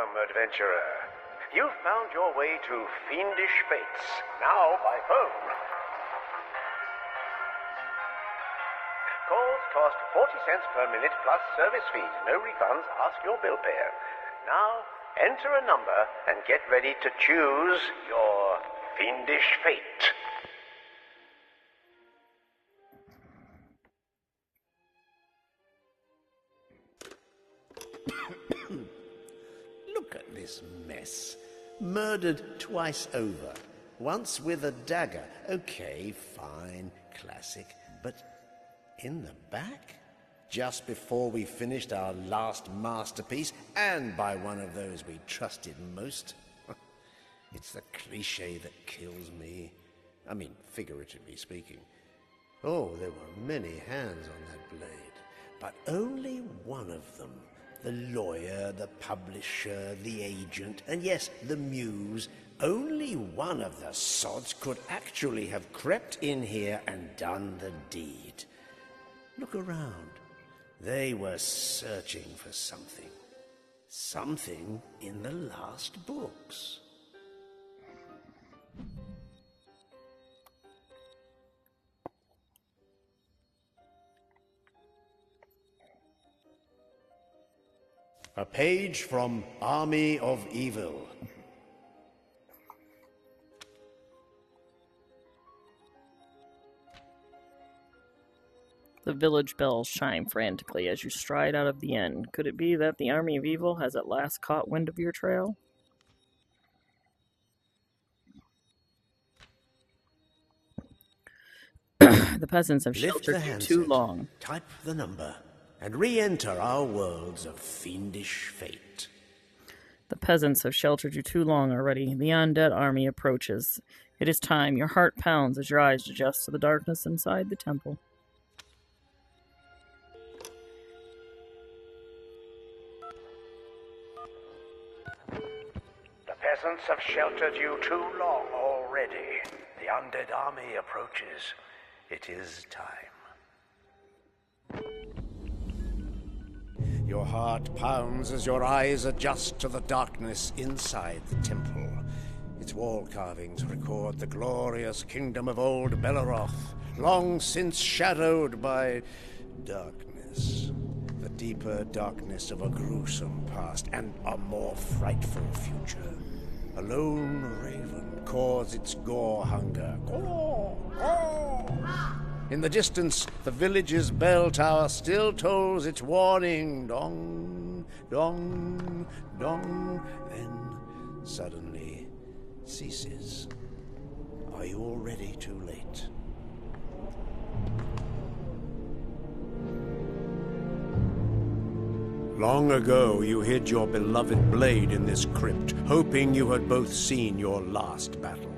Welcome, adventurer. You've found your way to fiendish fates, now by phone. Calls cost 40 cents per minute plus service fees. No refunds. Ask your bill payer. Now, enter a number and get ready to choose your fiendish fate. Look at this mess. Murdered twice over. Once with a dagger. Okay, fine, classic. But in the back? Just before we finished our last masterpiece, and by one of those we trusted most. It's the cliché that kills me. I mean, figuratively speaking. Oh, there were many hands on that blade, but only one of them. The lawyer, the publisher, the agent, and yes, the muse. Only one of the sods could actually have crept in here and done the deed. Look around. They were searching for something. Something in the last books. A page from Army of Evil. The village bells chime frantically as you stride out of the inn. Could it be that the Army of Evil has at last caught wind of your trail? The peasants have sheltered you too long. Type the number and re-enter our worlds of fiendish fate. The peasants have sheltered you too long already. The undead army approaches. It is time. Your heart pounds as your eyes adjust to the darkness inside the temple. The peasants have sheltered you too long already. The undead army approaches. It is time. Your heart pounds as your eyes adjust to the darkness inside the temple. Its wall carvings record the glorious kingdom of old Belleroth, long since shadowed by darkness. The deeper darkness of a gruesome past and a more frightful future. A lone raven caws its gore hunger. Caw, caw. In the distance, the village's bell tower still tolls its warning. Dong, dong, dong. Then, suddenly, ceases. Are you already too late? Long ago, you hid your beloved blade in this crypt, hoping you had both seen your last battle.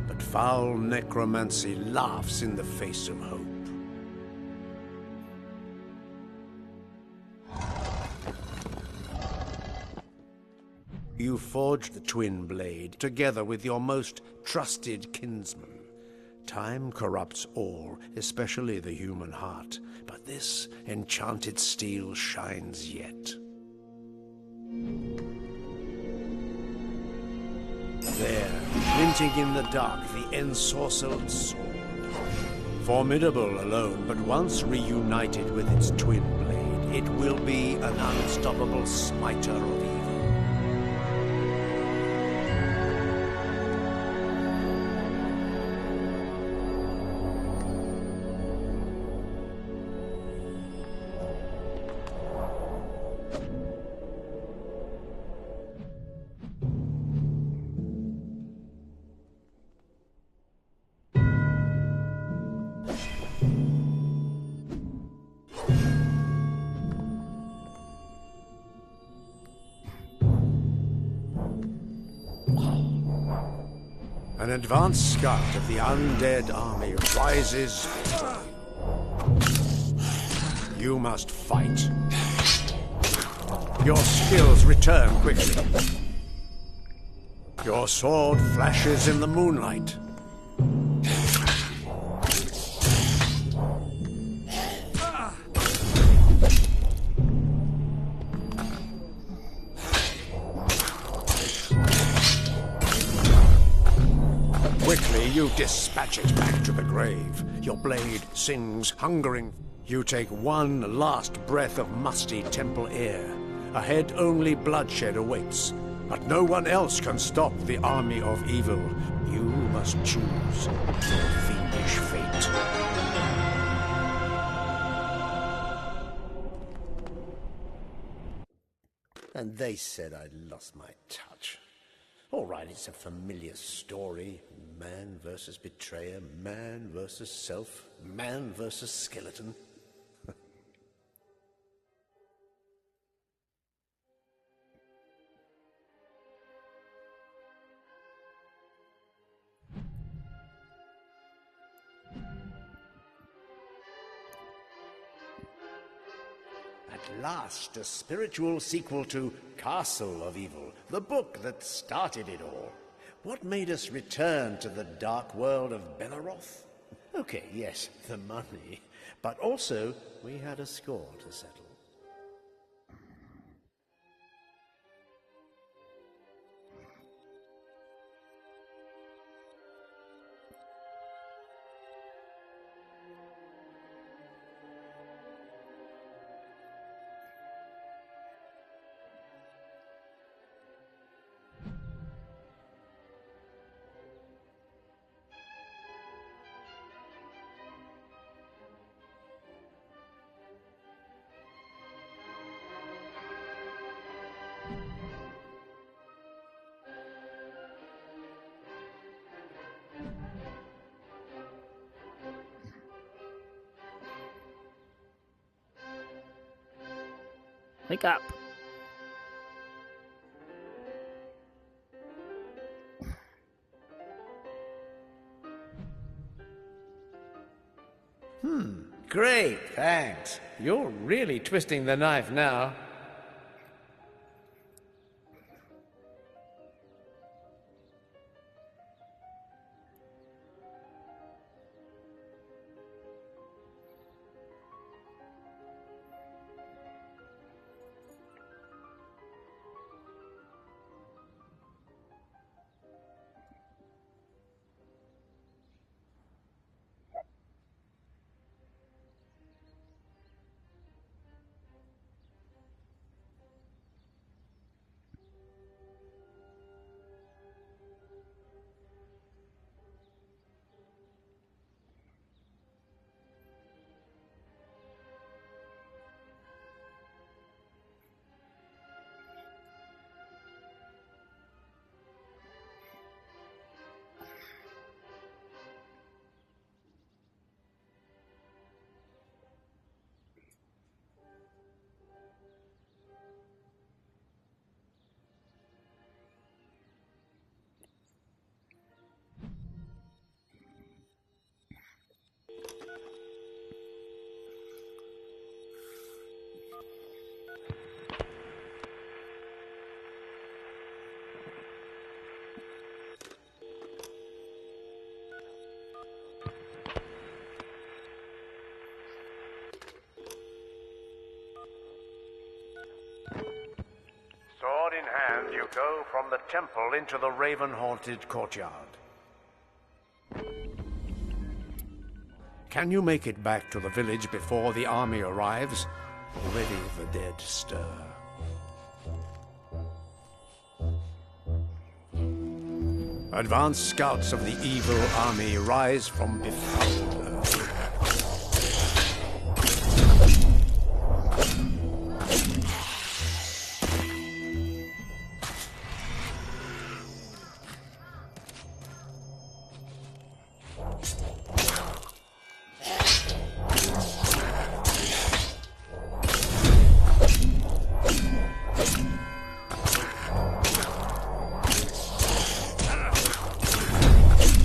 But foul necromancy laughs in the face of hope. You forged the twin blade together with your most trusted kinsman. Time corrupts all, especially the human heart, but this enchanted steel shines yet. There, glinting in the dark, the ensorcelled sword. Formidable alone, but once reunited with its twin blade, it will be an unstoppable smiter of evil. An advance scout of the undead army rises. You must fight. Your skills return quickly. Your sword flashes in the moonlight. Quickly, you dispatch it back to the grave. Your blade sings, hungering. You take one last breath of musty temple air. Ahead only bloodshed awaits. But no one else can stop the army of evil. You must choose your fiendish fate. And they said I'd lost my touch. All right, it's a familiar story. Man versus betrayer, man versus self, man versus skeleton. At last, a spiritual sequel to Castle of Evil, the book that started it all. What made us return to the dark world of Belleroth? Okay, yes, the money. But also, we had a score to settle. Wake up. Great, thanks. You're really twisting the knife now. Sword in hand, you go from the temple into the raven-haunted courtyard. Can you make it back to the village before the army arrives? Already the dead stir. Advanced scouts of the evil army rise from befouled earth.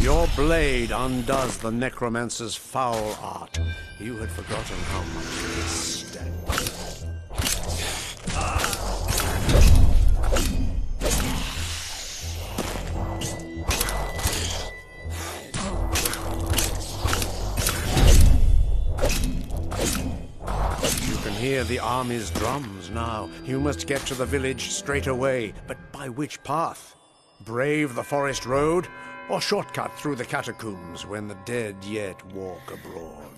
Your blade undoes the necromancer's foul art. You had forgotten how much this stank. You can hear the army's drums now. You must get to the village straight away. But by which path? Brave the forest road, or shortcut through the catacombs when the dead yet walk abroad.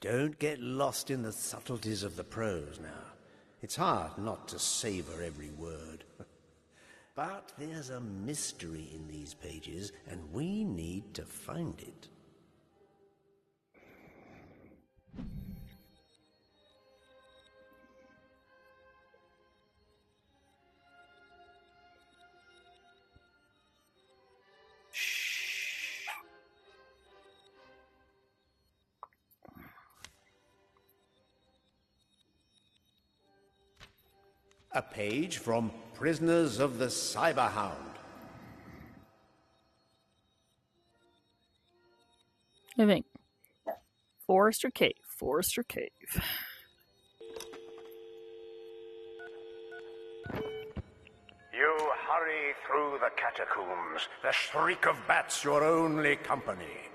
Don't get lost in the subtleties of the prose now. It's hard not to savor every word. But there's a mystery in these pages, and we need to find it. A page from Prisoners of the Cyberhound. I think. Forest or cave? Forest or cave? You hurry through the catacombs, the shriek of bats your only company.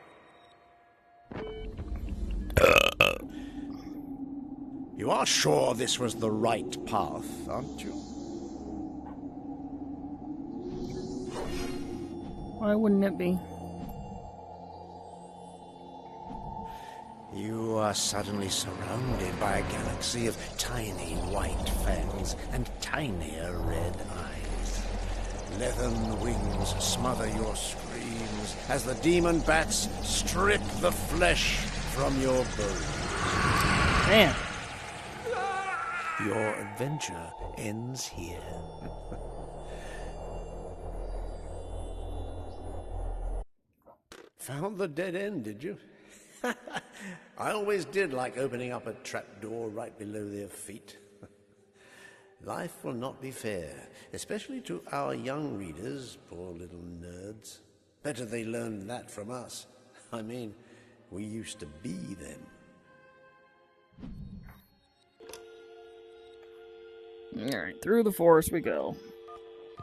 You are sure this was the right path, aren't you? Why wouldn't it be? You are suddenly surrounded by a galaxy of tiny white fangs and tinier red eyes. Leathern wings smother your screams as the demon bats strip the flesh from your bones. Man. Your adventure ends here. Found the dead end, did you? I always did like opening up a trapdoor right below their feet. Life will not be fair, especially to our young readers, poor little nerds. Better they learned that from us. I mean, we used to be them. Alright, through the forest we go.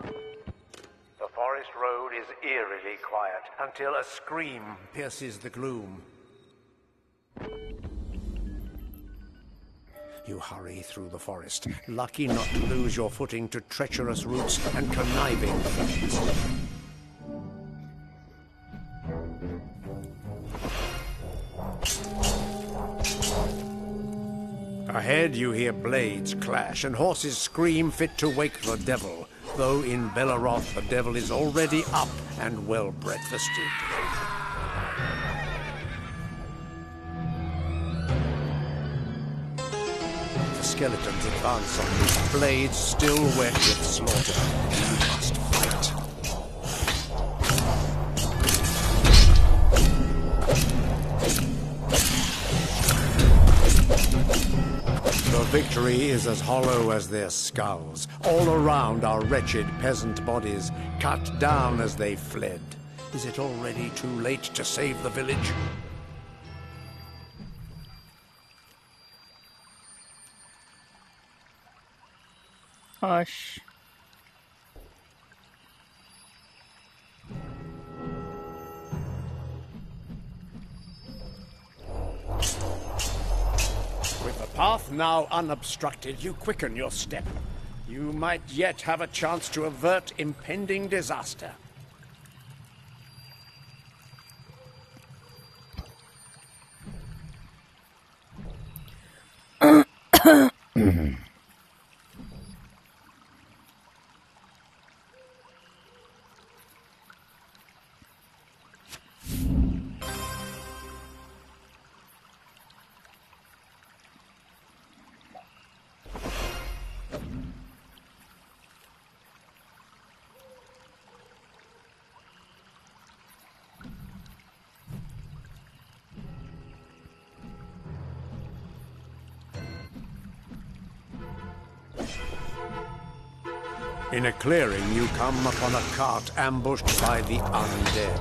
The forest road is eerily quiet until a scream pierces the gloom. You hurry through the forest, lucky not to lose your footing to treacherous roots and conniving thorns. Ahead you hear blades clash and horses scream fit to wake the devil, though in Belleroth the devil is already up and well breakfasted. The skeletons advance on you, blades still wet with slaughter. You must fight. The victory is as hollow as their skulls. All around are wretched peasant bodies, cut down as they fled. Is it already too late to save the village? Hush. With the path now unobstructed, you quicken your step. You might yet have a chance to avert impending disaster. In a clearing, you come upon a cart ambushed by the undead.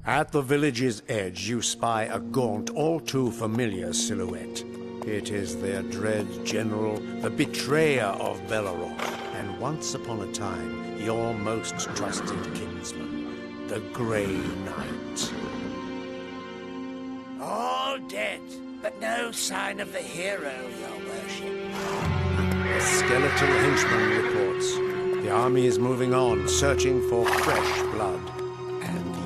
At the village's edge, you spy a gaunt, all too familiar silhouette. It is their dread general, the betrayer of Belleroth, and once upon a time, your most trusted kinsman, the Grey Knight. All dead, but no sign of the hero, your worship. A skeletal henchman reports. The army is moving on, searching for fresh blood. And you.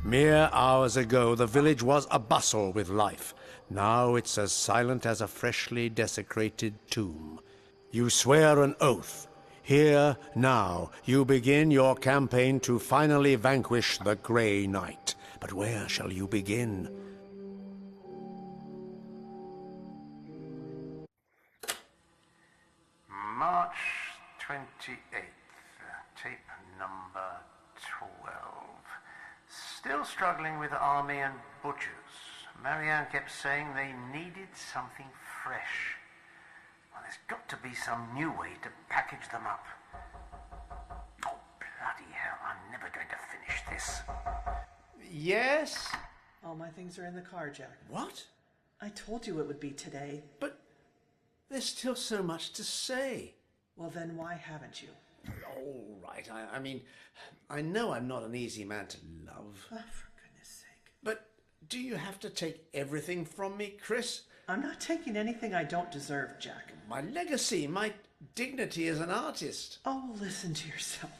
Mere hours ago, the village was abustle with life. Now it's as silent as a freshly desecrated tomb. You swear an oath. Here, now, you begin your campaign to finally vanquish the Grey Knight. But where shall you begin? March 28th, tape number 12. Still struggling with army and butchers. Marianne kept saying they needed something fresh. Well, there's got to be some new way to package them up. Oh, bloody hell, I'm never going to finish this. Yes? All my things are in the car, Jack. What? I told you it would be today. But there's still so much to say. Well, then why haven't you? All right, I mean, I know I'm not an easy man to love. Oh, for goodness sake. But do you have to take everything from me, Chris? I'm not taking anything I don't deserve, Jack. My legacy, my dignity as an artist. Oh, listen to yourself.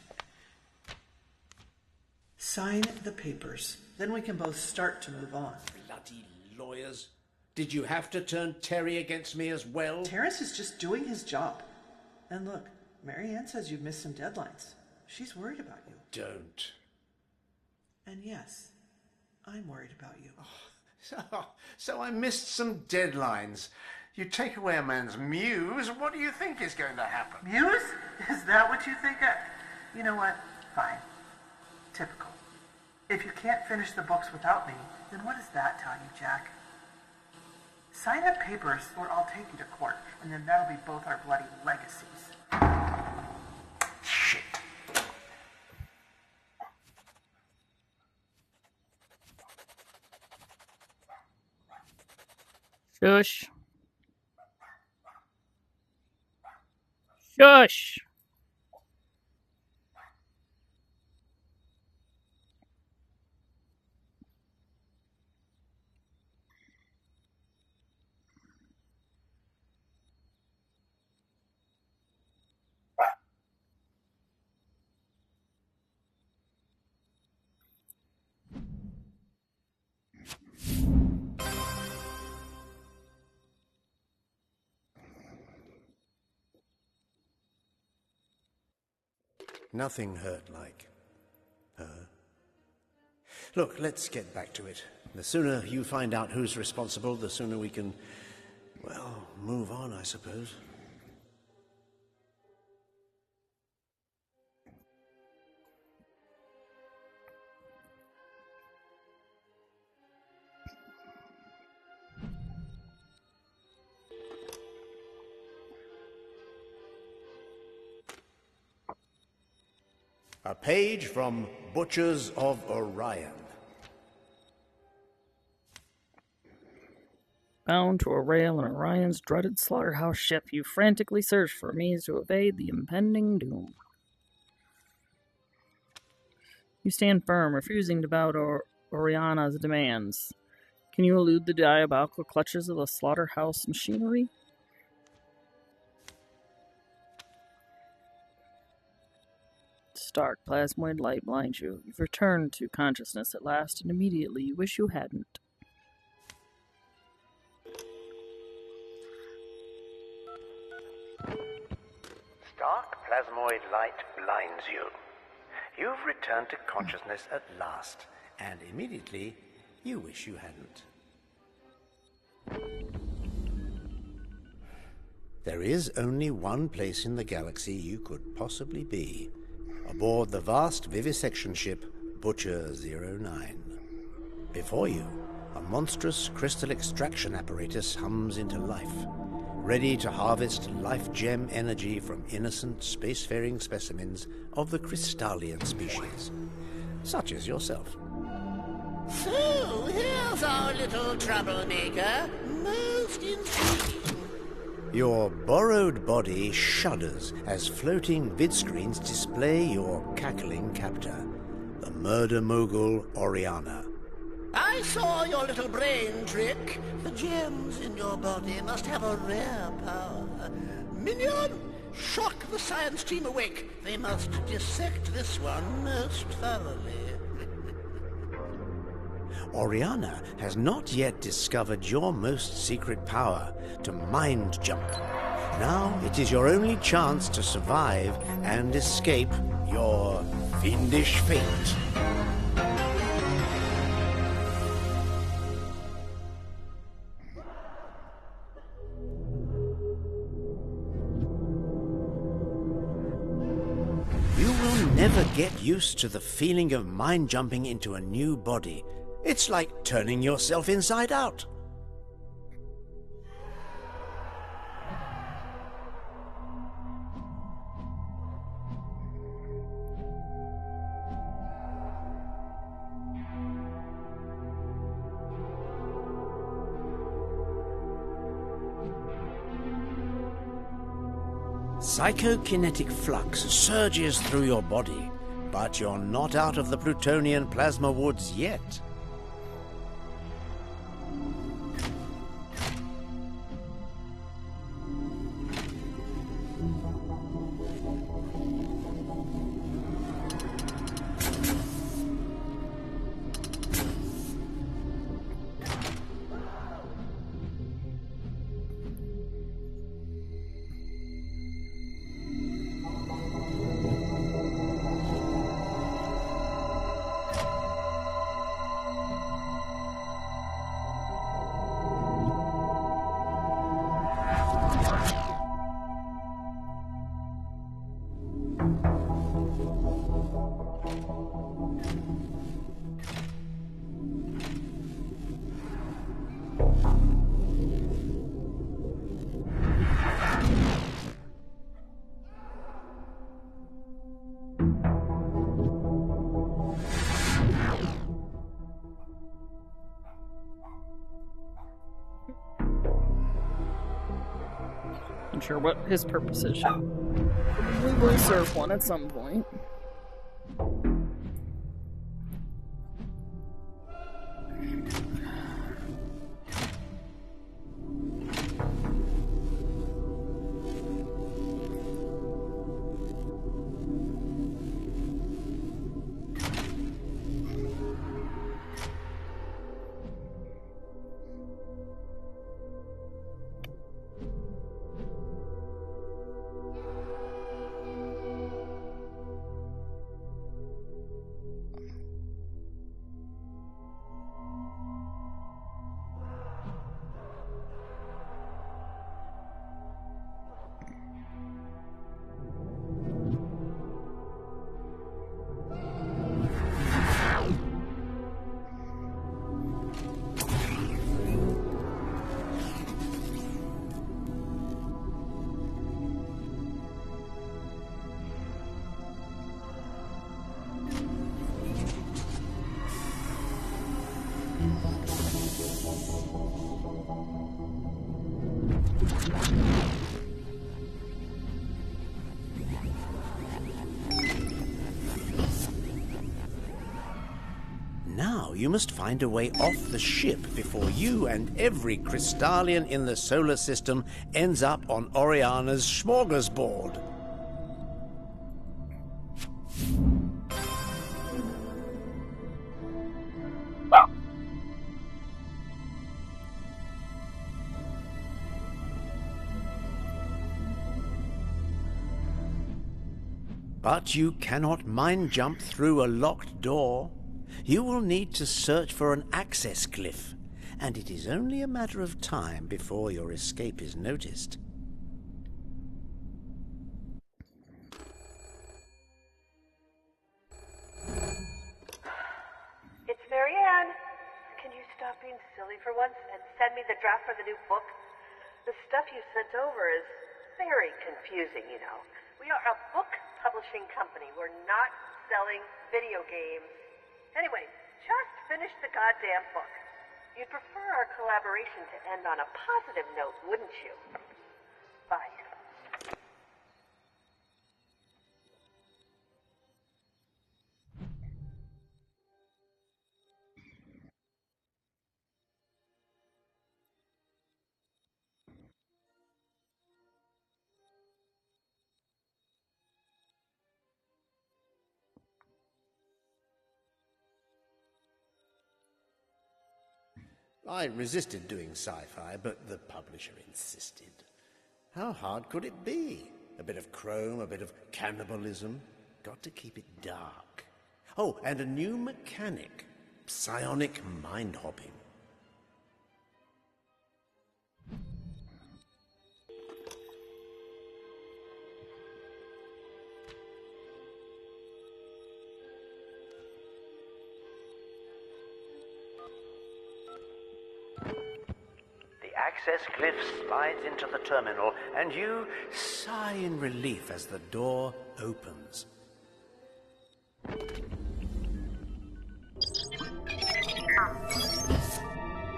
Sign the papers. Then we can both start to move on. Bloody lawyers. Did you have to turn Terry against me as well? Terrence is just doing his job. And look, Marianne says you've missed some deadlines. She's worried about you. Don't. And yes, I'm worried about you. So I missed some deadlines. You take away a man's muse, what do you think is going to happen? Muse? Is that what you think? You know what? Fine. Typical. If you can't finish the books without me, then what does that tell you, Jack? Sign the papers or I'll take you to court, and then that'll be both our bloody legacies. Shit. Shush. Shush. Nothing hurt like her. Look, let's get back to it. The sooner you find out who's responsible, the sooner we can, well, move on, I suppose. A page from Butchers of Orion. Bound to a rail in Orion's dreaded slaughterhouse ship, you frantically search for a means to evade the impending doom. You stand firm, refusing to bow to Oriana's demands. Can you elude the diabolical clutches of the slaughterhouse machinery? Stark plasmoid light blinds you. You've returned to consciousness at last, and immediately you wish you hadn't. Stark plasmoid light blinds you. You've returned to consciousness at last. And immediately, you wish you hadn't. There is only one place in the galaxy you could possibly be. Aboard the vast vivisection ship Butcher 09. Before you, a monstrous crystal extraction apparatus hums into life. ready to harvest life gem energy from innocent spacefaring specimens of the crystallian species, such as yourself. So, here's our little troublemaker. Most intriguing. Your borrowed body shudders as floating vidscreens display your cackling captor, the murder mogul Oriana. I saw your little brain trick. The gems in your body must have a rare power. Minion, shock the science team awake. They must dissect this one most thoroughly. Oriana has not yet discovered your most secret power, to mind jump. Now it is your only chance to survive and escape your fiendish fate. You will never get used to the feeling of mind jumping into a new body. It's like turning yourself inside out. Psychokinetic flux surges through your body, but you're not out of the Plutonian plasma woods yet. Sure what his purpose is. We will serve one at some point. Now you must find a way off the ship before you and every Crystallian in the solar system ends up on Oriana's smorgasbord. But you cannot mind jump through a locked door. You will need to search for an access glyph, and it is only a matter of time before your escape is noticed. It's Marianne. Can you stop being silly for once and send me the draft for the new book? The stuff you sent over is very confusing, you know. We are a book publishing company. We're not selling video games. Anyway, just finish the goddamn book. You'd prefer our collaboration to end on a positive note, wouldn't you? Bye. I resisted doing sci-fi, but the publisher insisted. How hard could it be? A bit of chrome, a bit of cannibalism. Got to keep it dark. Oh, and a new mechanic. Psionic mind hopping. Access glyph slides into the terminal, and you Sigh in relief as the door opens.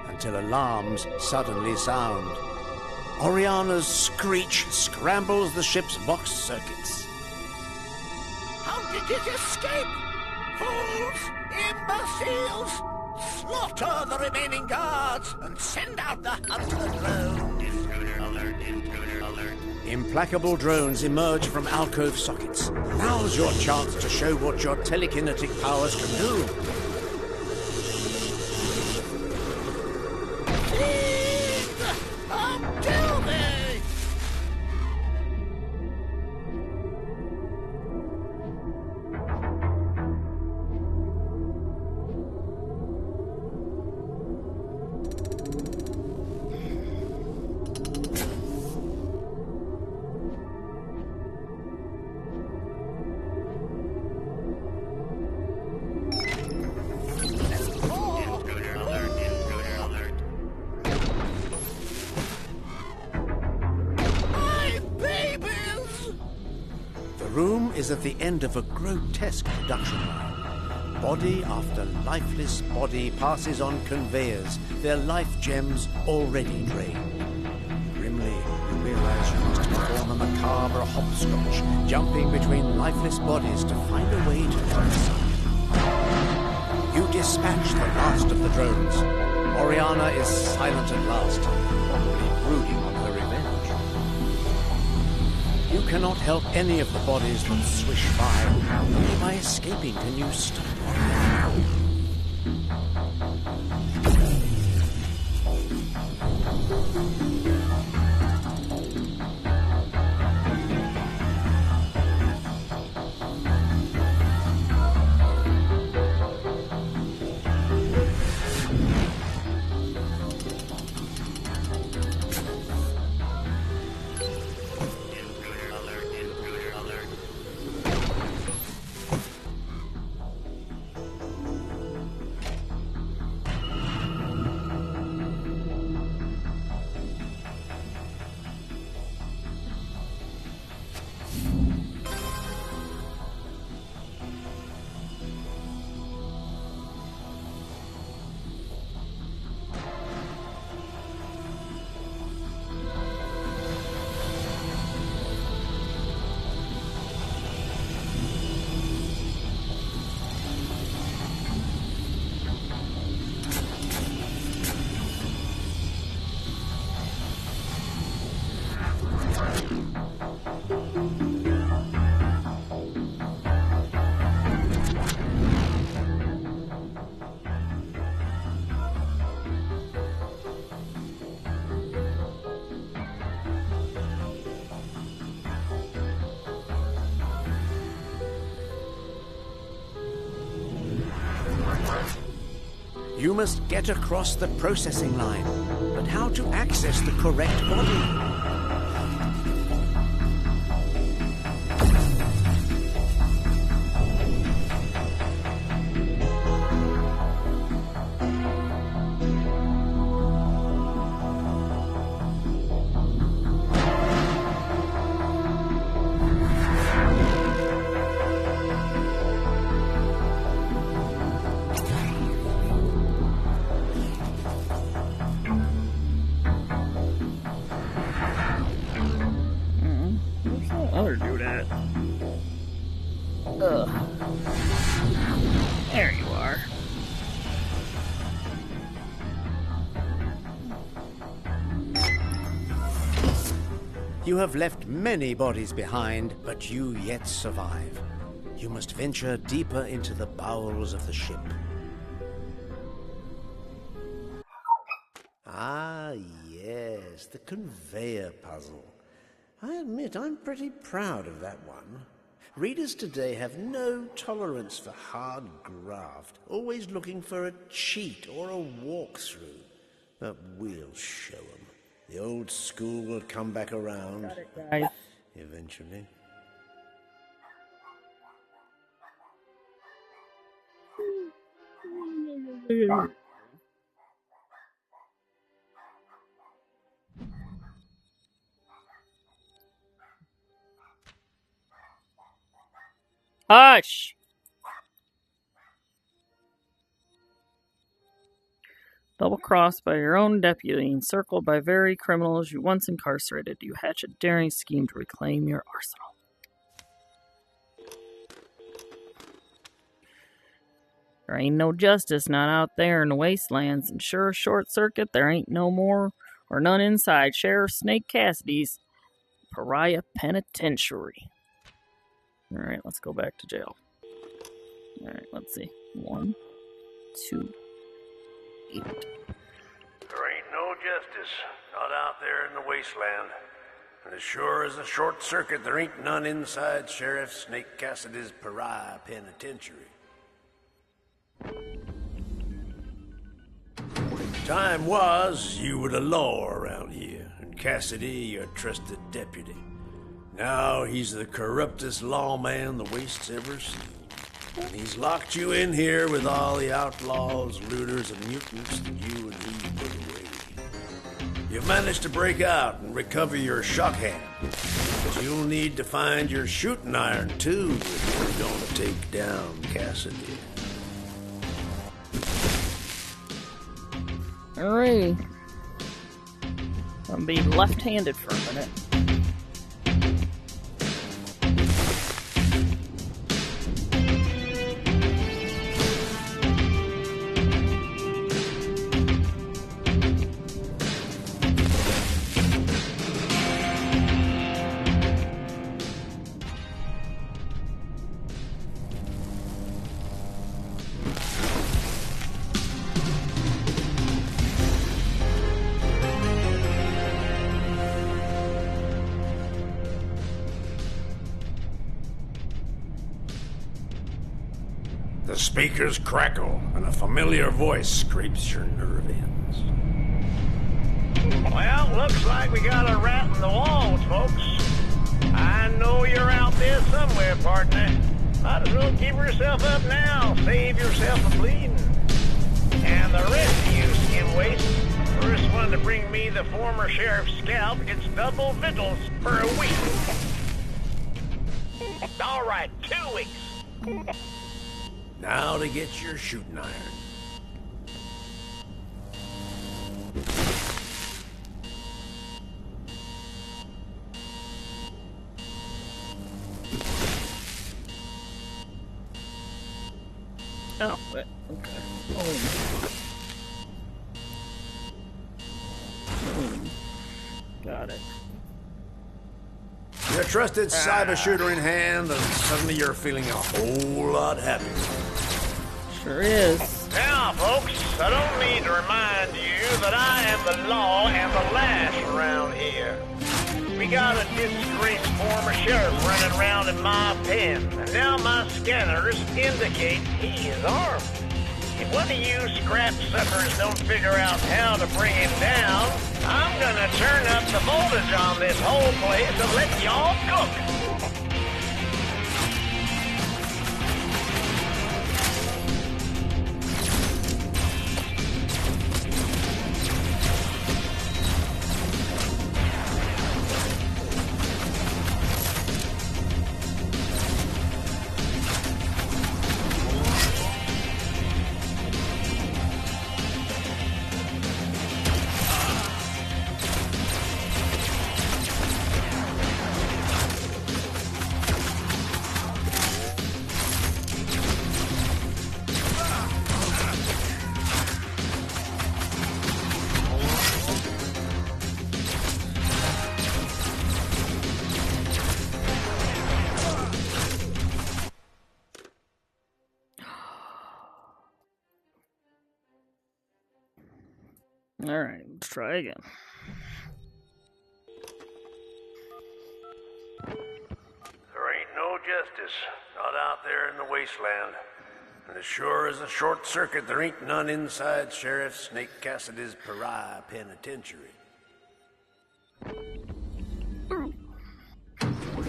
Until alarms suddenly sound. Oriana's screech scrambles the ship's Vox circuits. How did it escape? Fools! Imbeciles! Slaughter the remaining guards and send out the hunter drone. Intruder alert, intruder alert. Implacable drones emerge from alcove sockets. Now's your chance to show what your telekinetic powers can do. Feed! Until they... Is at the end of a grotesque production line. Body after lifeless body passes on conveyors, their life gems already drained. Grimly, you realize you must perform a macabre hopscotch, jumping between lifeless bodies to find a way to the other side. You dispatch the last of the drones. Oriana is silent at last, probably brooding on her revenge. You cannot help any of the bodies that swish by. Only by escaping can you stop Oriana. You must get across the processing line. But how to access the correct body? You have left many bodies behind, but you yet survive. You must venture deeper into the bowels of the ship. Ah, yes, the conveyor puzzle. I admit I'm pretty proud of that one. Readers today have no tolerance for hard graft, always looking for a cheat or a walkthrough. But we'll show 'em. The old school will come back around. Got it, guys. Eventually. Hush! Double-crossed by your own deputy, encircled by very criminals you once incarcerated, you hatch a daring scheme to reclaim your arsenal. There ain't no justice not out there in the wastelands, and sure as short circuit, there ain't no more or none inside Sheriff Snake Cassidy's pariah penitentiary. Alright, let's go back to jail. Alright, let's see. 1, 2, 8. There ain't no justice, not out there in the wasteland. And as sure as a short circuit, there ain't none inside Sheriff Snake Cassidy's pariah penitentiary. Time was you were the law around here, and Cassidy your trusted deputy. Now he's the corruptest lawman the Waste's ever seen. And he's locked you in here with all the outlaws, looters, and mutants that you and he put away. You've managed to break out and recover your shock hand, but you'll need to find your shooting iron too if you're gonna take down Cassidy. Alright. I'm being left-handed for a minute. The speakers crackle, and a familiar voice scrapes your nerve ends. Well, looks like we got a rat in the walls, folks. I know you're out there somewhere, partner. Might as well give yourself up now. Save yourself a bleeding. And the rest of you, skim waste, first one to bring me the former sheriff's scalp gets double victuals for a week. All right, 2 weeks. Now to get your shooting iron. Oh, wait. Okay. Oh. Got it. Your trusted cyber shooter in hand, and suddenly you're feeling a whole lot happier. Sure is. Now, folks, I don't need to remind you that I am the law and the lash around here. We got a disgraced former sheriff running around in my pen, and now my scanners indicate he is armed. If one of you scrap suckers don't figure out how to bring him down, I'm gonna turn up the voltage on this whole place and let y'all cook. Alright, let's try again. There ain't no justice, not out there in the wasteland. And as sure as a short circuit, there ain't none inside Sheriff Snake Cassidy's pariah penitentiary.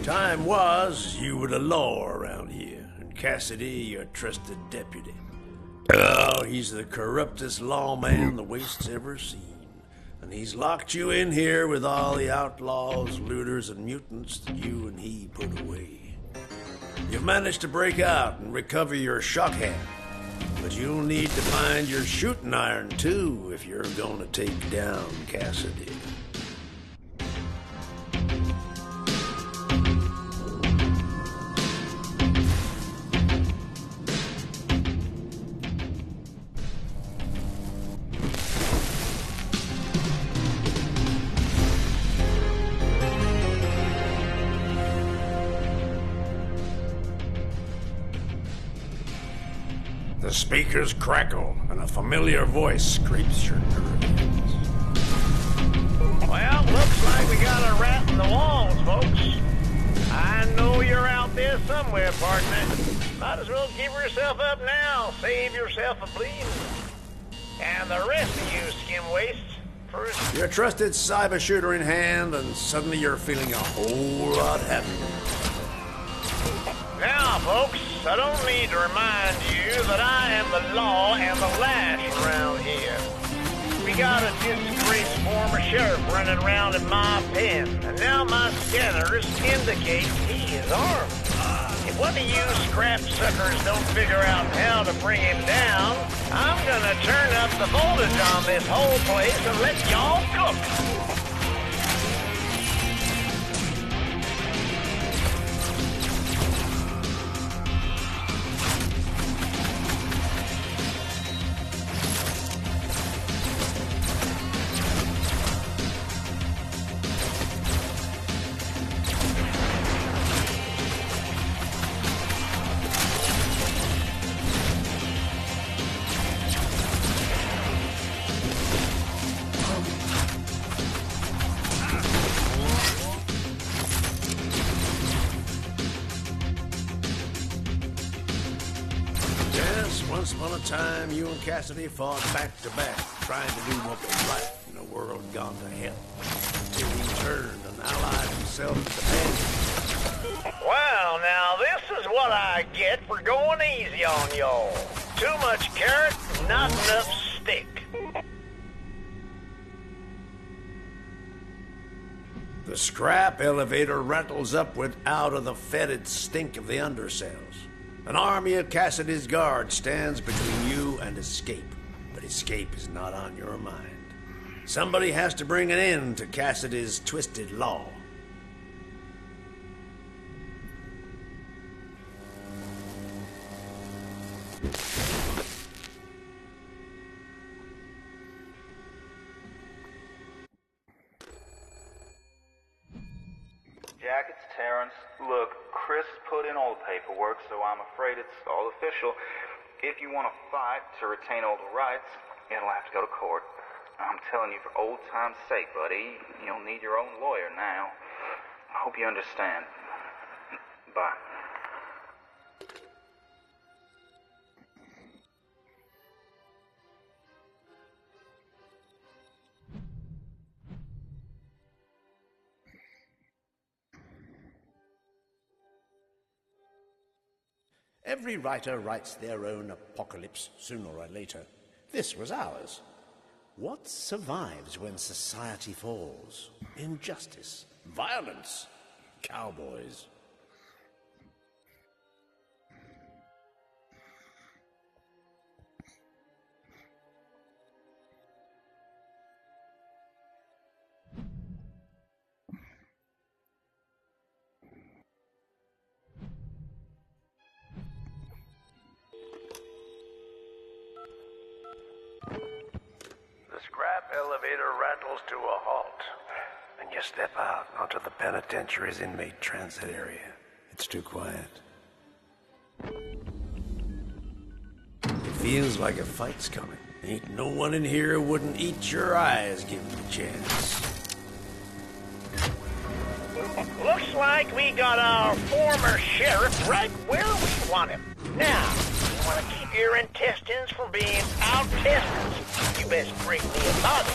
Time was you were the law around here, and Cassidy your trusted deputy. Now he's the corruptest lawman the Waste's ever seen. And he's locked you in here with all the outlaws, looters, and mutants that you and he put away. You've managed to break out and recover your shock hand, but you'll need to find your shooting iron too if you're gonna take down Cassidy. The speakers crackle, and a familiar voice scrapes your nerves. Well, looks like we got a rat in the walls, folks. I know you're out there somewhere, partner. Might as well give yourself up now. Save yourself a bleeding. And the rest of you skim wastes, first. Your trusted cyber shooter in hand, and suddenly you're feeling a whole lot happier. Now, folks, I don't need to remind you that I am the law and the lash around here. We got a disgraced former sheriff running around in my pen, and now my scanners indicate he is armed. If one of you scrap suckers don't figure out how to bring him down, I'm gonna turn up the voltage on this whole place and let y'all cook. Once upon a time, you and Cassidy fought back to back, trying to do what was right in a world gone to hell. Until he turned and allied himself with the bandits. Well, now this is what I get for going easy on y'all. Too much carrot, not enough stick. The scrap elevator rattles upward out of the fetid stink of the undercells. An army of Cassidy's guards stands between you and escape, but escape is not on your mind. Somebody has to bring an end to Cassidy's twisted law. Jack, it's Terrence. Look, Chris put in all the paperwork, so I'm afraid it's all official. If you want to fight to retain all the rights, it'll have to go to court. I'm telling you, for old time's sake, buddy, you'll need your own lawyer now. I hope you understand. Bye. Every writer writes their own apocalypse sooner or later. This was ours. What survives when society falls? Injustice, violence, cowboys. The scrap elevator rattles to a halt, and you step out onto the penitentiary's inmate transit area. It's too quiet. It feels like a fight's coming, Ain't no one in here who wouldn't eat your eyes given the chance. Looks like we got our former sheriff right where we want him. Now, you want to keep your intestines from being out-tested, you best bring me a bottle.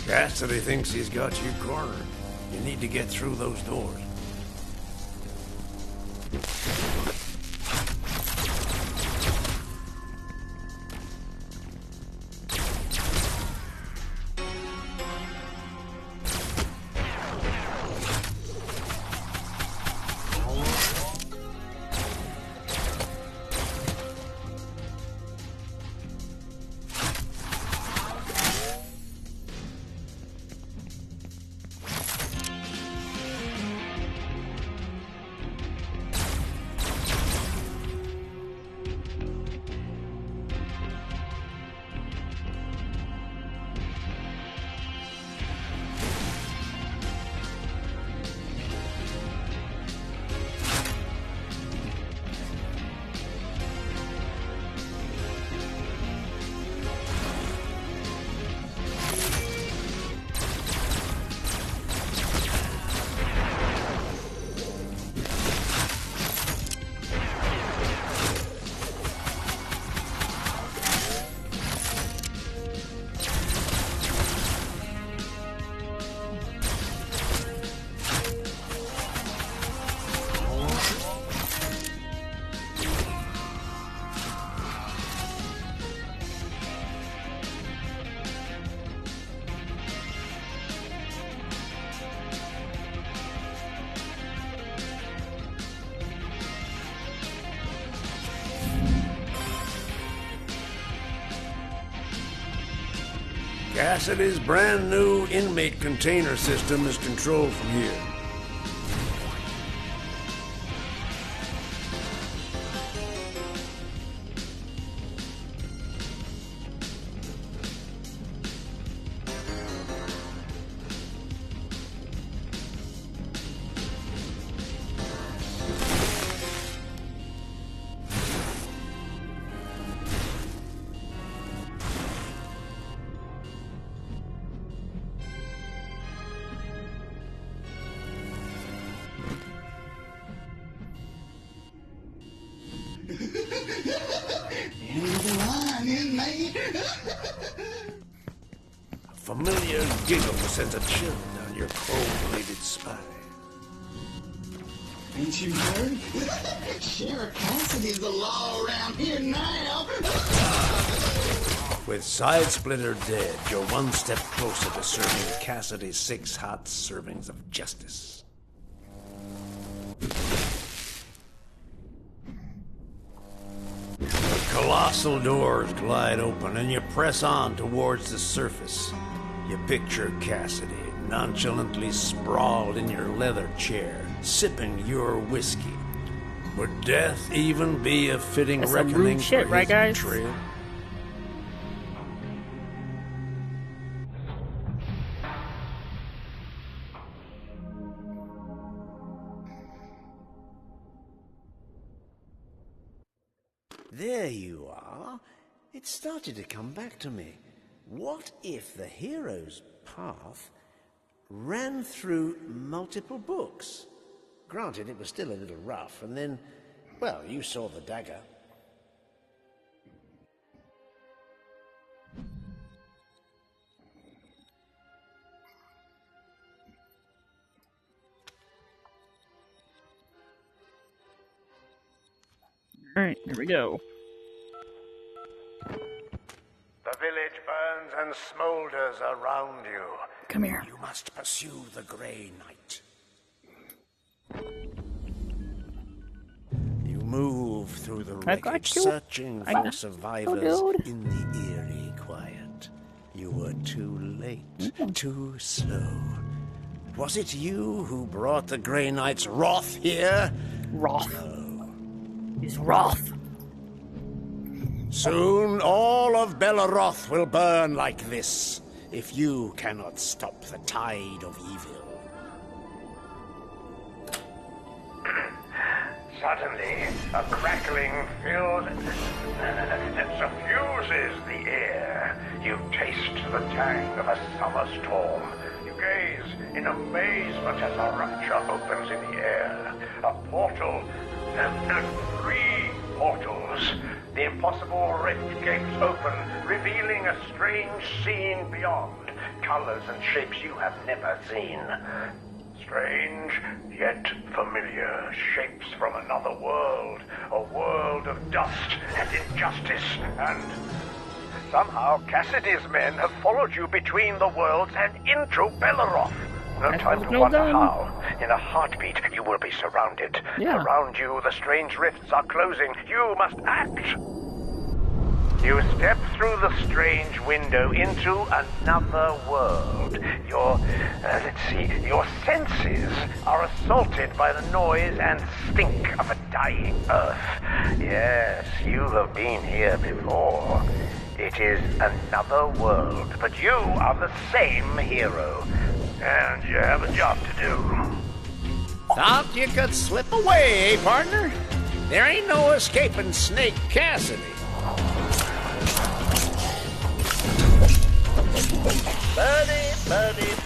Cassidy thinks he's got you cornered. You need to get through those doors. Cassidy's brand new inmate container system is controlled from here. A familiar giggle sends a chill down your cold-bladed spine. Ain't you heard? Sheriff Cassidy's the law around here now. With Side Splitter dead, you're one step closer to serving Cassidy's 6 hot servings of justice. The colossal doors glide open and you press on towards the surface. You picture Cassidy nonchalantly sprawled in your leather chair, sipping your whiskey. Would death even be a fitting That's some reckoning rude shit, for right, his guys? betrayal? There you are. It started to come back to me. What if the hero's path ran through multiple books? Granted, it was still a little rough, and then, well, you saw the dagger. Alright, here we go. The village burns and smolders around you. Come here. You must pursue the Grey Knight. You move through the wreckage, searching for survivors in the eerie quiet. You were too late, too slow. Was it you who brought the Grey Knight's wrath here? Wrath. No. He's wrath. Soon all of Belleroth will burn like this, if you cannot stop the tide of evil. Suddenly, a crackling fills and suffuses the air. You taste the tang of a summer storm. You gaze in amazement as a rupture opens in the air. A portal, and 3 portals. The impossible rift gapes open, revealing a strange scene beyond. Colors and shapes you have never seen. Strange, yet familiar, shapes from another world. A world of dust and injustice, and somehow Cassidy's men have followed you between the worlds and into Belleroth. No time to wonder how. In a heartbeat, you will be surrounded. Yeah. Around you, the strange rifts are closing. You must act. You step through the strange window into another world. Your senses are assaulted by the noise and stink of a dying earth. Yes, you have been here before. It is another world, but you are the same hero. And you have a job to do. Thought you could slip away, partner? There ain't no escaping Snake Cassidy.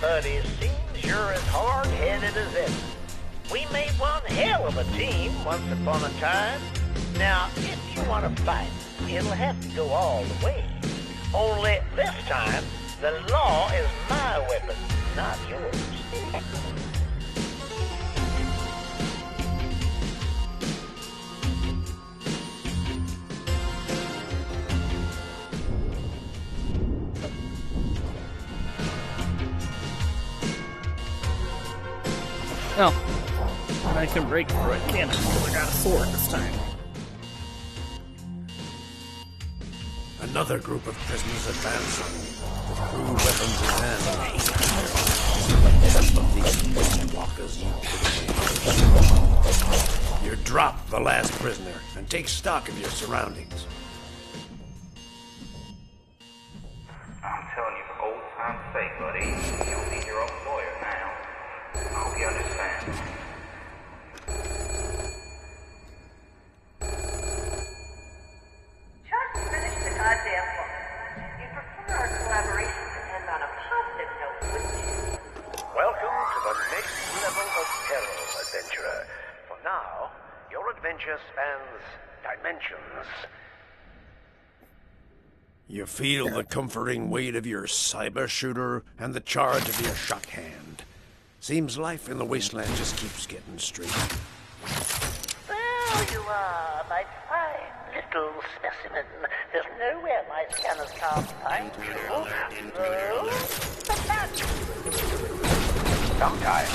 Buddy, seems you're as hard-headed as ever. We made one hell of a team once upon a time. Now, if you want to fight, it'll have to go all the way. Only this time, the law is my weapon, not yours. Oh, I can break through it, can't I? Because I got a sword this time. Another group of prisoners advancing, with crude weapons in hand. Of these waste walkers you drop the last prisoner and take stock of your surroundings. I'm telling you for old time's sake, buddy, you don't need your own lawyer now. I hope you understand. Just finish the goddamn book. You'd prefer our collaboration to end on a positive note, wouldn't you? Welcome to the next level of peril, adventurer. For now, your adventure spans dimensions. You feel the comforting weight of your cyber shooter and the charge of your shock hand. Seems life in the wasteland just keeps getting straight. There you are, my fine little specimen. There's nowhere my scanners can't find you. Sometimes,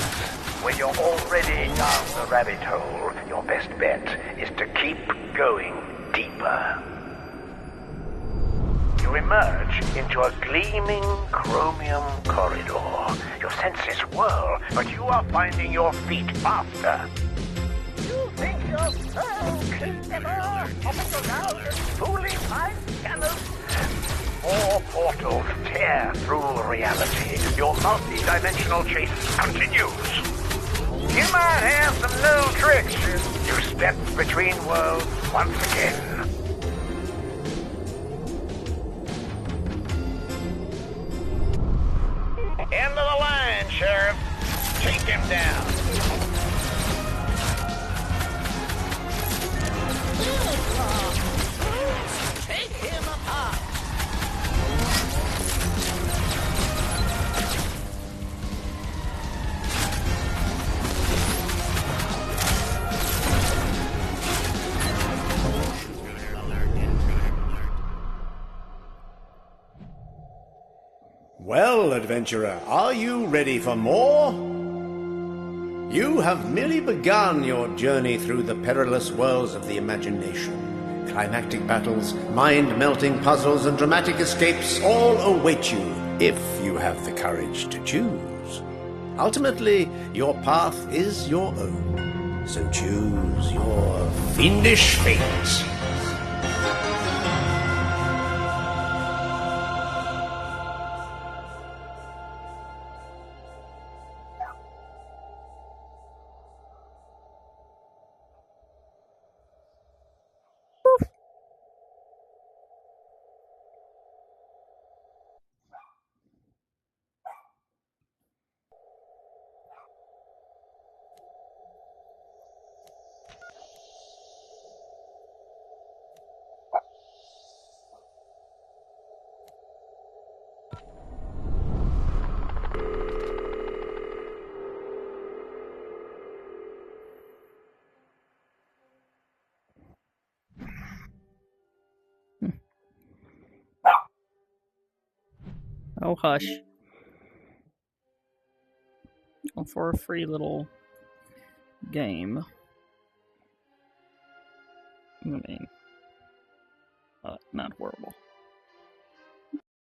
when you're already down the rabbit hole, your best bet is to keep going deeper. You emerge into a gleaming chromium corridor. Your senses whirl, but you are finding your feet faster. You think you're so clever, hopping around and fooling my scanners? More portals tear through reality. Your multi-dimensional chase continues. You might have some new tricks. You step between worlds once again. End of the line, Sheriff. Take him down. Take him apart. Well, adventurer, are you ready for more? You have merely begun your journey through the perilous worlds of the imagination. Climactic battles, mind-melting puzzles, and dramatic escapes all await you, if you have the courage to choose. Ultimately, your path is your own, so choose your fiendish fate. Oh, hush. For a free little game. I mean, not horrible.